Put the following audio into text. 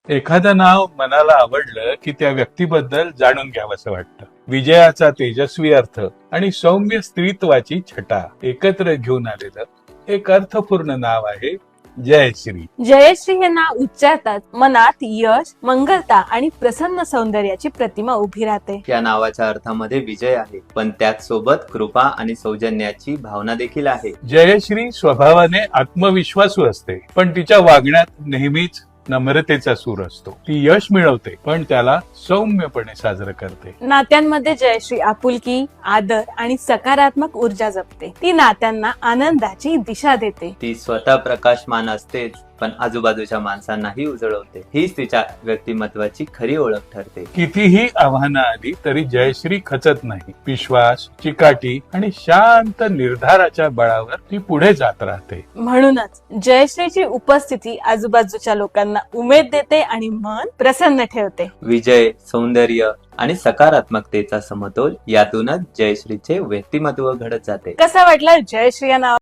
एखादं नाव मनाला आवडलं की त्या व्यक्तीबद्दल जाणून घ्यावंसं वाटतं. विजयाचा तेजस्वी अर्थ आणि सौम्य स्त्रीत्वाची छटा एकत्र घेऊन आलेलं एक अर्थपूर्ण नाव आहे जयश्री. जयश्री हे नाव उच्चारतात मनात यश, मंगलता आणि प्रसन्न सौंदर्याची प्रतिमा उभी राहते. या नावाच्या अर्थामध्ये विजय आहे, पण त्याच सोबत कृपा आणि सौजन्याची भावना देखील आहे. जयश्री स्वभावाने आत्मविश्वासू असते, पण तिच्या वागण्यात नेहमीच नम्रतेचा सूर असतो. ती यश मिळवते, पण त्याला सौम्यपणे साजरं करते. नात्यांमध्ये जयश्री आपुलकी, आदर आणि सकारात्मक ऊर्जा जपते. ती नात्यांना आनंदाची दिशा देते. ती स्वतः प्रकाशमान असतेच, पण आजूबाजूच्या माणसांनाही उजळवते. हीच तिच्या व्यक्तिमत्वाची खरी ओळख ठरते. कितीही आव्हानं आली तरी जयश्री खचत नाही. विश्वास, चिकाटी आणि शांत निर्धाराच्या बळावर ती पुढे जात राहते. म्हणूनच जयश्रीची उपस्थिती आजूबाजूच्या लोकांना उमेद देते आणि मन प्रसन्न ठेवते. विजय, सौंदर्य आणि सकारात्मकतेचा समतोल यातूनच जयश्रीचे व्यक्तिमत्व घडत जाते. कसं वाटलं जयश्री या नाव